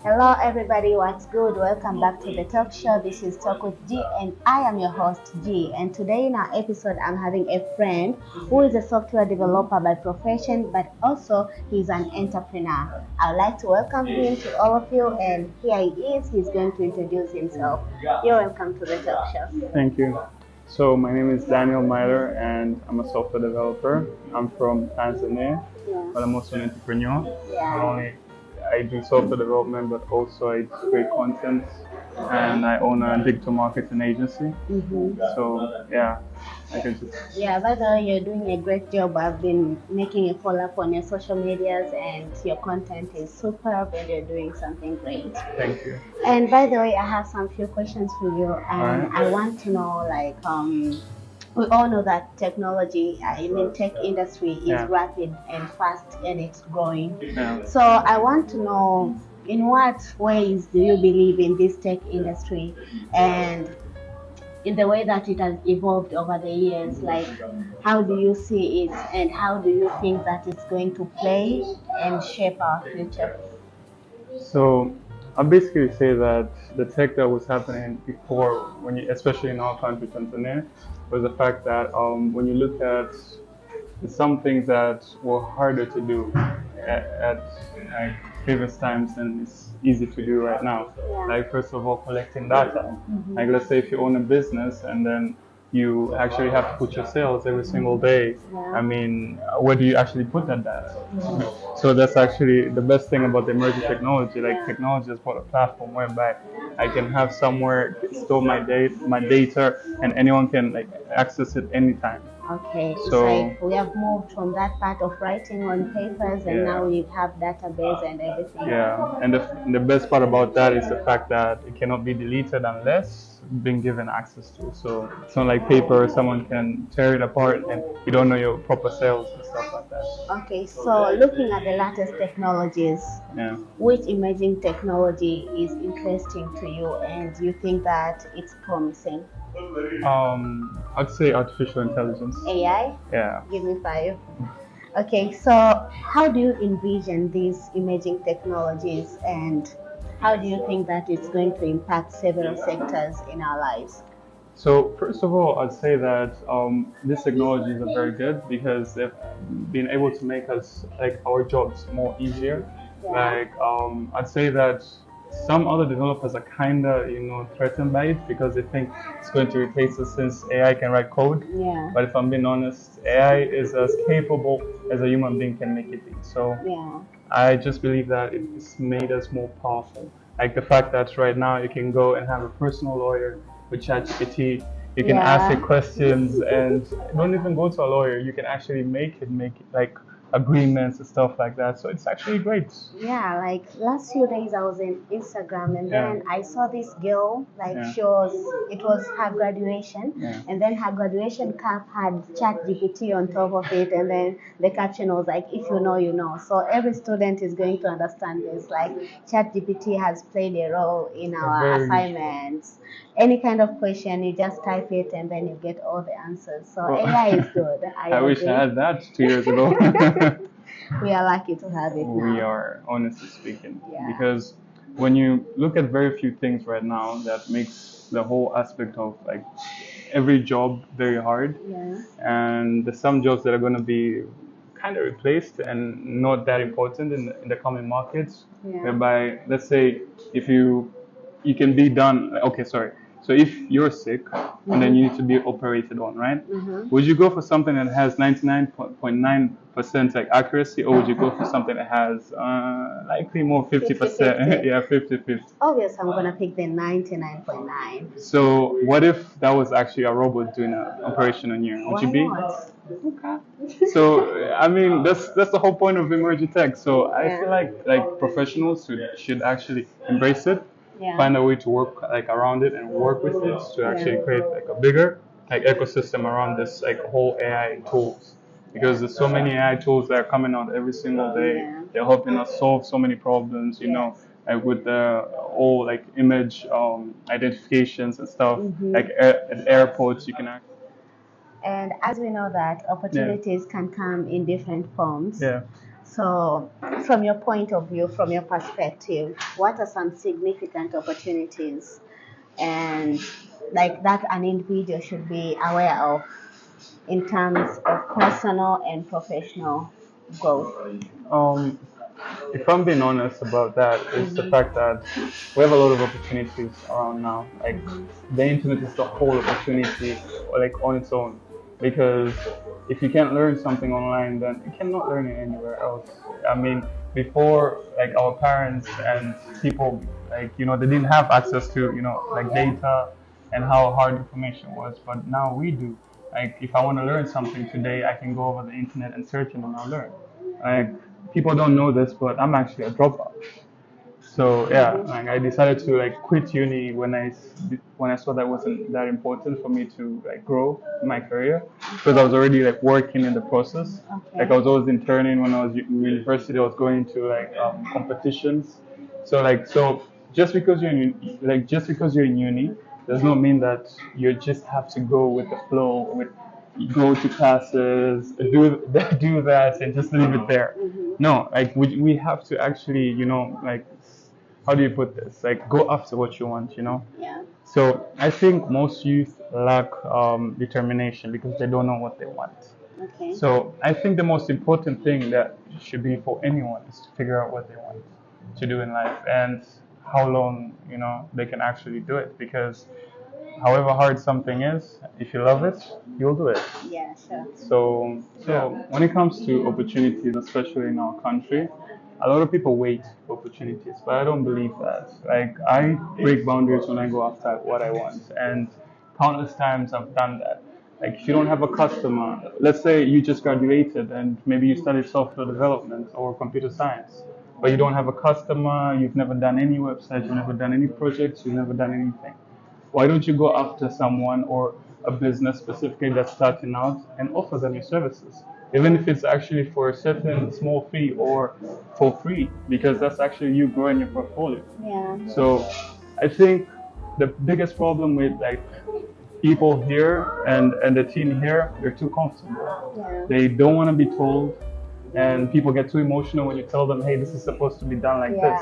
Hello, everybody. What's good? Welcome back to the talk show. This is Talk with G, and I am your host, G. And today, in our episode, I'm having a friend who is a software developer by profession, but also he's an entrepreneur. I'd like to welcome him to all of you, and here he is. He's going to introduce himself. You're welcome to the talk show. Thank you. So my name is Daniel Myler and I'm a software developer. I'm from Tanzania, Yeah. but I'm also an entrepreneur. Not Yeah. only I do software development, but also I create content and I own a digital marketing agency. So yeah, I can just Yeah, by the way, you're doing a great job. I've been making a follow up on your social medias, and your content is superb, and you're doing something great. thank you. And by the way, I have some few questions for you, and Alright. I want to know, we all know that technology, I mean, tech industry is Yeah. rapid and fast, and it's growing. Yeah. So I want to know, in what ways do you believe in this tech industry, and in the way that it has evolved over the years? Like, how do you see it, and how do you think that it's going to play and shape our future? So I basically say that the tech that was happening before, when you, especially in our country, Tanzania, was the fact that when you look at some things that were harder to do at like previous times and it's easy to do right now. Yeah. Like first of all, collecting data. Like let's say if you own a business and then you actually have to put your sales every single day. Yeah. I mean, where do you actually put that data? So that's actually the best thing about the emerging technology. Like Yeah. technology has brought a platform whereby I can have somewhere store my data, and anyone can like access it anytime. Okay, it's So like we have moved from that part of writing on papers, and Yeah. now we have database and everything. yeah, and the best part about that is the fact that it cannot be deleted unless being given access to. So it's not like paper; someone can tear it apart, and you don't know your proper sales and stuff like that. Okay, so looking at the latest technologies, Yeah. which emerging technology is interesting to you, and you think that it's promising? I'd say artificial intelligence. AI? Yeah. Give me five. Okay, so how do you envision these emerging technologies, and how do you think that it's going to impact several sectors in our lives? So first of all, I'd say that these technologies are very good because they've been able to make us like our jobs more easier. Yeah. Like I'd say that some other developers are kind of threatened by it because they think it's going to replace us since AI can write code. Yeah. But if I'm being honest, AI is as capable as a human being can make it be. So Yeah. I just believe that it's made us more powerful. Like the fact that right now you can go and have a personal lawyer with ChatGPT. You can ask Yeah. it questions and don't even go to a lawyer. You can actually make it like agreements and stuff like that. So it's actually great. Yeah, like last few days I was in Instagram, and Yeah. then I saw this girl, like Yeah. it was her graduation, Yeah. and then her graduation cap had chat GPT on top of it, and then the caption was like, if you know, you know. So every student is going to understand this. Like chat GPT has played a role in our Very. assignments. Any kind of question, you just type it and then you get all the answers. So Well, AI is good. I I wish agree. I had that 2 years ago. We are lucky to have it now. We are, honestly speaking, Yeah. because when you look at very few things right now, that makes the whole aspect of like every job very hard, Yeah. and there's some jobs that are going to be kind of replaced and not that important in the coming markets. Yeah. Whereby, let's say, if you can be done. Okay, sorry. So if you're sick and then you need to be operated on, right? Would you go for something that has 99.9% like accuracy, or would you go for something that has likely more 50%? 50-50. Yeah, 50-50. Obviously, I'm gonna pick the 99.9. So what if that was actually a robot doing an operation on you? Would Why you be? not? So I mean that's the whole point of emerging tech. So I Yeah. feel like professionals should actually embrace it, Yeah. find a way to work like around it and work with it to actually Yeah. create like a bigger like ecosystem around this like whole AI tools. Because there's so many AI tools that are coming out every single day. Yeah. They're helping us solve so many problems, like with the all like image identifications and stuff. Like at airports, you can actually. And as we know that opportunities can come in different forms. Yeah. So, from your point of view, from your perspective, what are some significant opportunities and like that an individual should be aware of in terms of personal and professional growth? Um, if I'm being honest about that, it's the fact that we have a lot of opportunities around now. Like the internet is the whole opportunity, like on its own. Because if you can't learn something online, then you cannot learn it anywhere else. I mean, before, like our parents and people, like they didn't have access to like data and how hard information was. But now we do. Like if I want to learn something today, I can go over the internet and search it and I'll learn. Like people don't know this, but I'm actually a dropout. So yeah, like I decided to like quit uni when I saw that wasn't that important for me to like grow in my career because I was already like working in the process. Like I was always interning when I was in university. I was going to like competitions. So just because you're in uni does not mean that you just have to go with the flow with go to classes, do do that, and just leave it there. No, like we have to actually, like how do you put this? Like go after what you want. Yeah. So I think most youth lack determination because they don't know what they want. Okay. So I think the most important thing that should be for anyone is to figure out what they want to do in life and how long they can actually do it because however hard something is, if you love it, you'll do it. Yeah, sure. So when it comes to opportunities, especially in our country, a lot of people wait for opportunities, but I don't believe that. Like I break boundaries when I go after what I want, and countless times I've done that. Like if you don't have a customer, let's say you just graduated and maybe you studied software development or computer science, but you don't have a customer, you've never done any website, you've never done any projects, you've never done anything. Why don't you go after someone or a business specifically that's starting out and offer them your services? Even if it's actually for a certain small fee or for free, because that's actually you growing your portfolio. Yeah. So I think the biggest problem with like people here and the team here, they're too comfortable. Yeah. They don't want to be told, and people get too emotional when you tell them, "Hey, this is supposed to be done like this,"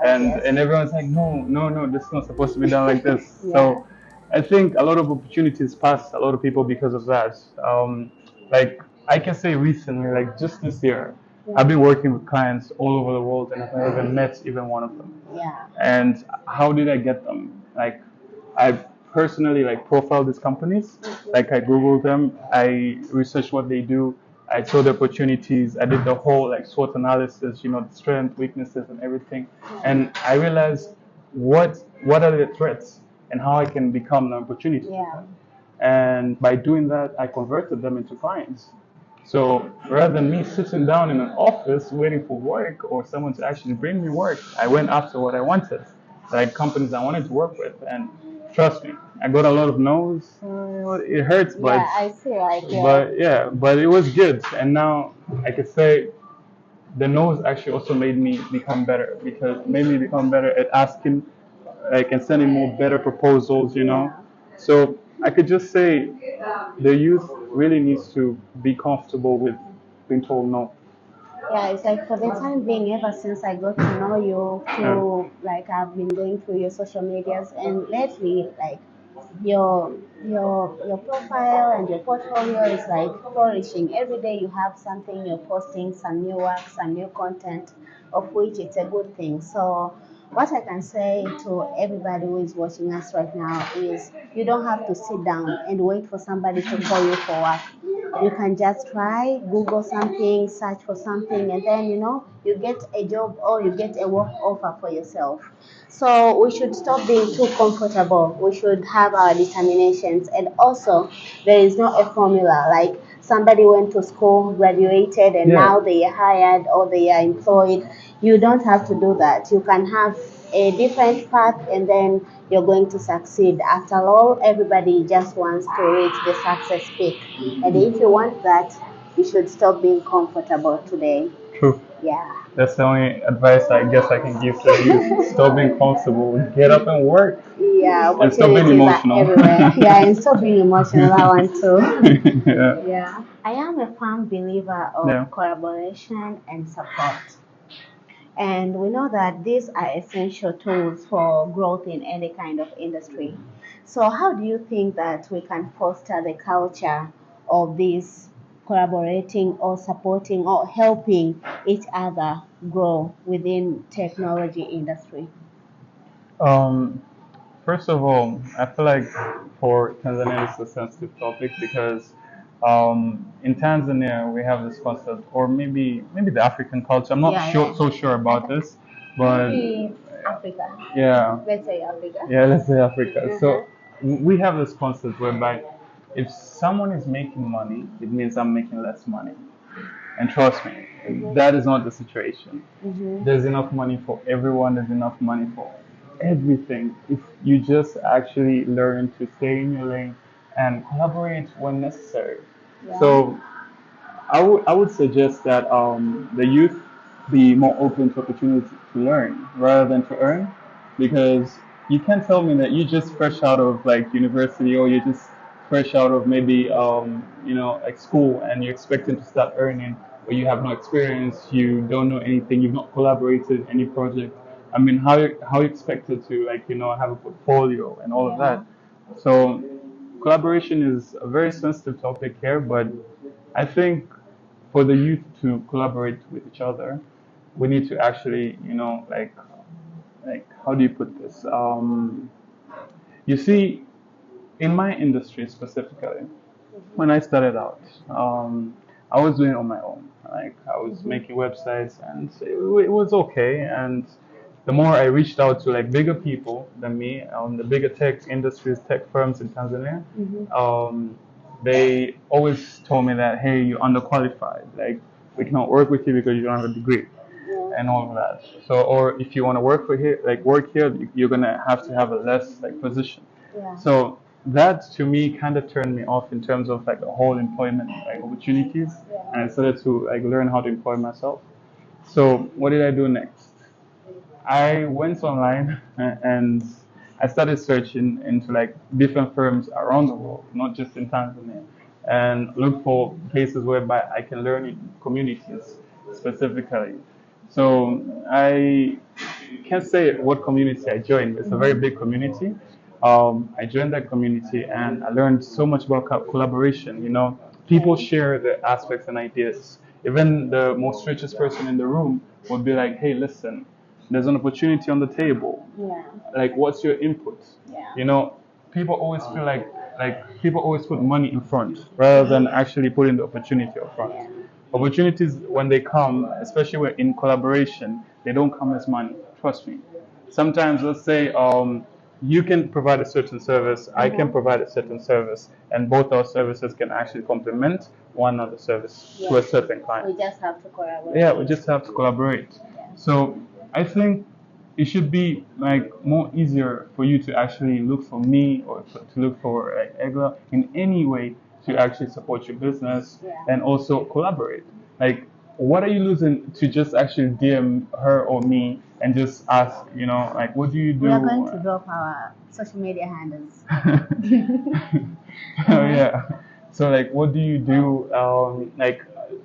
and everyone's like, "No, no, no, this is not supposed to be done like this." Yeah. So I think a lot of opportunities pass a lot of people because of that. Like I can say recently, like just this year, I've been working with clients all over the world, and I've never met even one of them. Yeah. And how did I get them? Like I personally like profile these companies. Like I Googled them, I researched what they do, I saw the opportunities, I did the whole like SWOT analysis, the strength, weaknesses and everything. And I realized what are the threats and how I can become an opportunity for Yeah. them. And by doing that I converted them into clients. So rather than me sitting down in an office waiting for work or someone to actually bring me work, I went after what I wanted, like companies I wanted to work with. And trust me, I got a lot of no's. It hurts, Yeah, I see. but it was good. And now I could say the no's actually also made me become better because it made me become better at asking, like, and sending more better proposals. So I could just say the youth really needs to be comfortable with being told no. Yeah, it's like for the time being, ever since I got to know you through, like I've been going through your social medias, and lately, like your profile and your portfolio is like flourishing. Every day you have something, you're posting some new work, some new content, of which it's a good thing. So what I can say to everybody who is watching us right now is you don't have to sit down and wait for somebody to call you for work. You can just try, Google something, search for something, and then you get a job or you get a work offer for yourself. So we should stop being too comfortable. We should have our determinations. And also, there is not a formula like somebody went to school, graduated, and now they are hired or they are employed. You don't have to do that. You can have a different path and then you're going to succeed. After all, everybody just wants to reach the success peak. And if you want that, you should stop being comfortable today. True. Yeah. That's the only advice I guess I can give to you. Stop being comfortable. Get up and work. Yeah, And stop being opportunities are emotional. everywhere. Yeah, and stop being emotional. I want to. Yeah. Yeah. I am a firm believer of Yeah. collaboration and support. And we know that these are essential tools for growth in any kind of industry. So, how do you think that we can foster the culture of this collaborating or supporting or helping each other grow within technology industry? Um, First of all, I feel like for Tanzania it's a sensitive topic because in Tanzania we have this concept, or maybe the African culture. I'm not Yeah, sure yeah. so sure I about th- this, but Maybe Africa. yeah, Let's say Africa. yeah, let's say Africa. Uh-huh. So we have this concept whereby if someone is making money, it means I'm making less money. And trust me, that is not the situation. Mm-hmm. There's enough money for everyone, there's enough money for everything. If you just actually learn to stay in your lane and collaborate when necessary. Yeah. So I would suggest that the youth be more open to opportunity to learn rather than to earn, because you can't tell me that you just fresh out of like university, or you're just fresh out of maybe like school, and you're expecting to start earning, or you have no experience, you don't know anything, you've not collaborated any project. I mean, how you expected to have a portfolio and all of Yeah. that. So collaboration is a very sensitive topic here, but I think for the youth to collaborate with each other, we need to actually, like how do you put this? You see, in my industry specifically, when I started out, I was doing it on my own. Like I was making websites, and it was okay. And the more I reached out to like bigger people than me, the bigger tech industries, tech firms in Tanzania, they always told me that, hey, you're underqualified. Like we cannot work with you because you don't have a degree and all of that. So, or if you want to work here, you're gonna have to have a less like position. Yeah. So that to me kind of turned me off in terms of like the whole employment like opportunities, and I started to like learn how to employ myself. So what did I do next? I went online and I started searching into like different firms around the world, not just in Tanzania, and look for places whereby I can learn in communities specifically. So I can't say what community I joined. It's a very big community. I joined that community and I learned so much about collaboration. People share the aspects and ideas. Even the most richest person in the room would be like, "Hey, listen, there's an opportunity on the table. Yeah. Like, what's your input?" Yeah. People always feel like people always put money in front rather than actually putting the opportunity up front. Yeah. Opportunities, when they come, especially when in collaboration, they don't come as money. Trust me. Sometimes, let's say, you can provide a certain service, I can provide a certain service, and both our services can actually complement one another service to a certain client. We just have to collaborate. Yeah, we just have to collaborate. Yeah. So I think it should be like more easier for you to actually look for me, or to look for like Egla in any way to actually support your business, Yeah. and also collaborate. Like, what are you losing to just actually DM her or me and just ask, like, what do you do? We are going to drop our social media handles. Oh yeah. So like, what do you do? Like,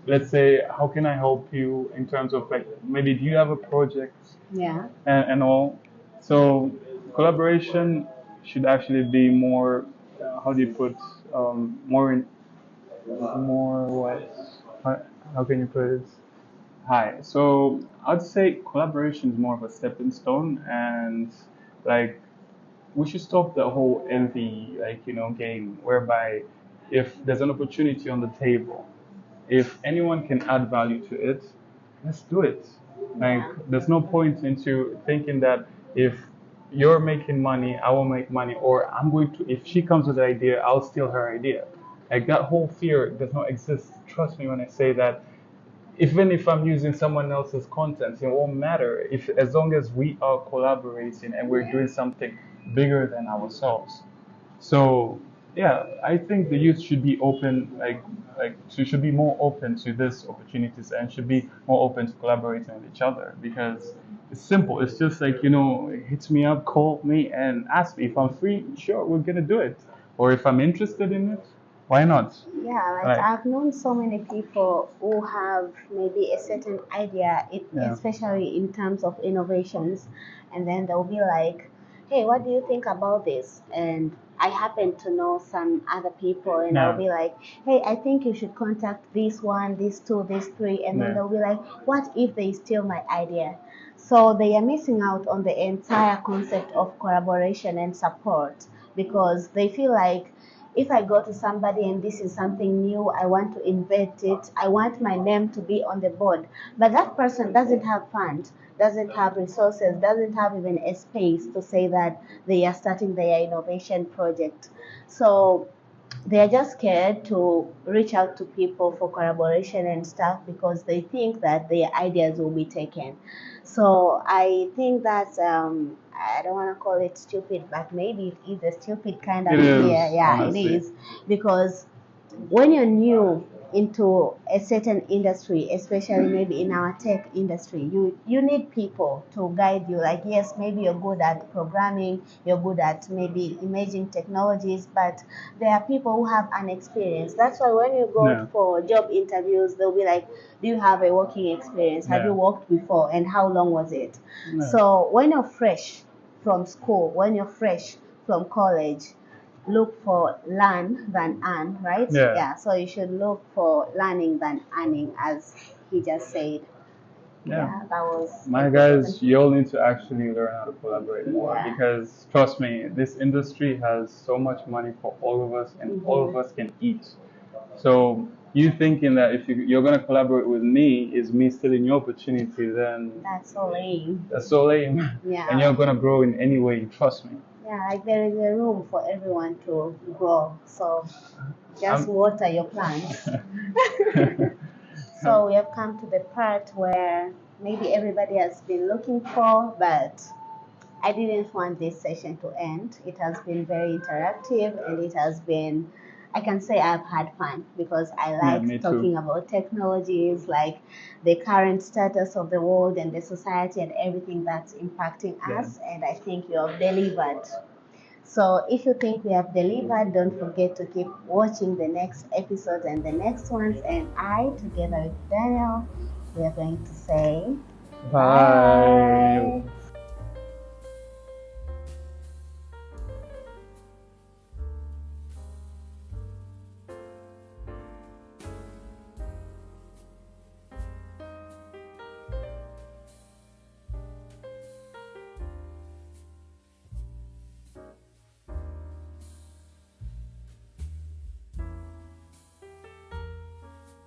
let's say, how can I help you in terms of like maybe do you have a project Yeah. and all? So collaboration should actually be more. How do you put more in more what? How can you put it? Hi. So I'd say collaboration is more of a stepping stone, and like we should stop the whole envy game whereby if there's an opportunity on the table, if anyone can add value to it, let's do it. Like there's no point into thinking that if you're making money, I will make money, or I'm going to, if she comes with an idea, I'll steal her idea. Like that whole fear does not exist. Trust me when I say that. Even if I'm using someone else's content, it won't matter if, as long as we are collaborating and we're doing something bigger than ourselves. So yeah, I think the youth should be open, should be more open to these opportunities and should be more open to collaborating with each other, because it's simple. It's just like hit me up, call me, and ask me if I'm free. Sure, we're gonna do it. Or if I'm interested in it, Why not? Yeah, like Right. I've known so many people who have maybe a certain idea, Yeah. especially in terms of innovations, and then they'll be like, "Hey, what do you think about this?" And I happen to know some other people, and I'll Yeah. be like, "Hey, I think you should contact this one, this two, this three," and then Yeah. they'll be like, "What if they steal my idea?" So they are missing out on the entire concept of collaboration and support because they feel like if I go to somebody and this is something new, I want to invent it, I want my name to be on the board. But that person doesn't have funds, doesn't have resources, doesn't have even a space to say that they are starting their innovation project. So they are just scared to reach out to people for collaboration and stuff because they think that their ideas will be taken. So I think that I don't want to call it stupid, but maybe it is a stupid kind of It idea. is, Yeah, it honestly. is because when you're new into a certain industry, especially maybe in our tech industry, you need people to guide you. Like, yes, maybe you're good at programming, you're good at maybe emerging technologies, but there are people who have an experience. That's why when you go Yeah. for job interviews, they'll be like, do you have a working experience? Have you Yeah. worked before? And how long was it? Yeah. So when you're fresh from school, when you're fresh from college, look for learn than earn, right? Yeah. Yeah, so you should look for learning than earning, as he just said. Yeah. Yeah, that was My important. guys, you all need to actually learn how to collaborate more Yeah. because trust me, this industry has so much money for all of us and all of us can eat. So you thinking that if you're gonna collaborate with me is me stealing your opportunity, then That's so lame. that's so lame. Yeah. And you're gonna grow in any way, trust me. Yeah, like there is a room for everyone to grow. So just I'm, water your plants. So we have come to the part where maybe everybody has been looking for, but I didn't want this session to end. It has been very interactive and it has been, I can say I've had fun because I Yeah, me like too. talking about technologies, like the current status of the world and the society and everything that's impacting Yeah. us. And I think you have delivered. So if you think we have delivered, don't forget to keep watching the next episodes and the next ones. And I, together with Daniel, we are going to say Bye.